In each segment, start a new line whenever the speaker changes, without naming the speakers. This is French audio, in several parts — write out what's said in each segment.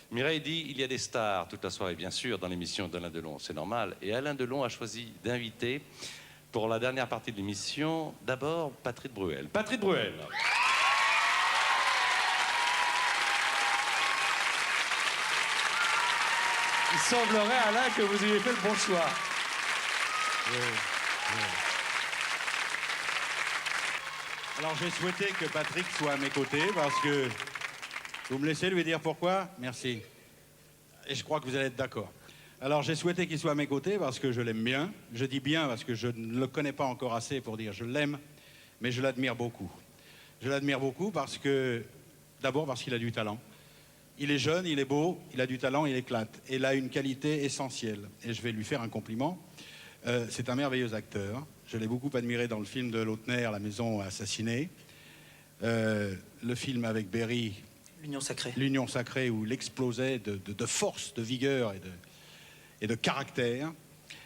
Mireille dit, il y a des stars toute la soirée, bien sûr, dans l'émission d'Alain Delon, c'est normal. Et Alain Delon a choisi d'inviter, pour la dernière partie de l'émission, d'abord Patrick Bruel. Patrick Bruel. Il semblerait, Alain, que vous ayez fait le bon choix.
Oui, oui. Alors j'ai souhaité que Patrick soit à mes côtés parce que... Vous me laissez lui dire pourquoi? Merci. Et je crois que vous allez être d'accord. Alors j'ai souhaité qu'il soit à mes côtés parce que je l'aime bien. Je dis bien parce que je ne le connais pas encore assez pour dire je l'aime, mais je l'admire beaucoup. Je l'admire beaucoup parce que... D'abord parce qu'il a du talent. Il est jeune, il est beau, il a du talent, il éclate. Et il a une qualité essentielle. Et je vais lui faire un compliment. C'est un merveilleux acteur. Je l'ai beaucoup admiré dans le film de Lautner, La maison assassinée. Le film avec Berry,
L'Union sacrée.
L'Union sacrée, où il explosait de force, de vigueur et de caractère.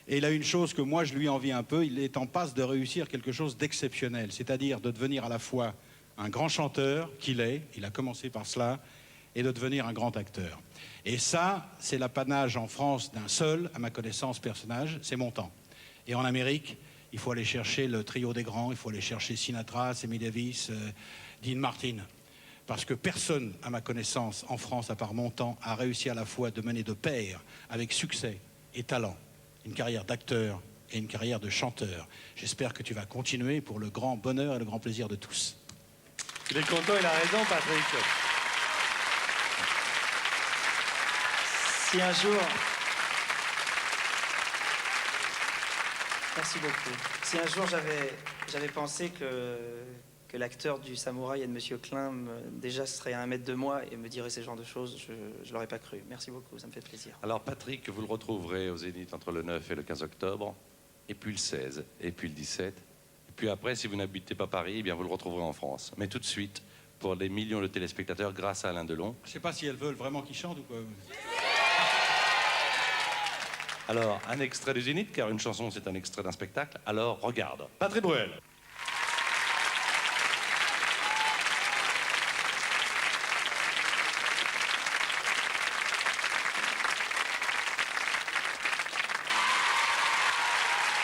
Et il a une chose que moi je lui envie un peu, il est en passe de réussir quelque chose d'exceptionnel, c'est-à-dire de devenir à la fois un grand chanteur qu'il est, il a commencé par cela, et de devenir un grand acteur. Et ça, c'est l'apanage en France d'un seul, à ma connaissance, personnage, c'est Montand. Et en Amérique, il faut aller chercher le trio des grands, il faut aller chercher Sinatra, Sammy Davis, Dean Martin. Parce que personne, à ma connaissance, en France, à part Montand, a réussi à la fois de mener de pair, avec succès et talent, une carrière d'acteur et une carrière de chanteur. J'espère que tu vas continuer pour le grand bonheur et le grand plaisir de tous.
Il est content, il a raison, Patrick.
Si un jour... Merci beaucoup. Si un jour j'avais pensé que l'acteur du Samouraï et de Monsieur Klein déjà serait à 1 mètre de moi et me dirait ce genre de choses, je ne l'aurais pas cru. Merci beaucoup, ça me fait plaisir.
Alors Patrick, vous le retrouverez au Zénith entre le 9 et le 15 octobre, et puis le 16, et puis le 17. Et puis après, si vous n'habitez pas Paris, eh bien vous le retrouverez en France. Mais tout de suite, pour des millions de téléspectateurs, grâce à Alain Delon.
Je ne sais pas si elles veulent vraiment qu'il chante ou quoi.
Alors, un extrait du Zénith, car une chanson, c'est un extrait d'un spectacle. Alors, regarde. Patrick Bruel.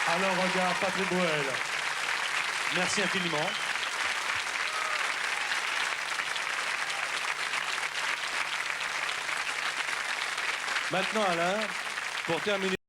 Alors, regarde, Patrick Bruel. Merci infiniment. Maintenant, Alain, pour terminer...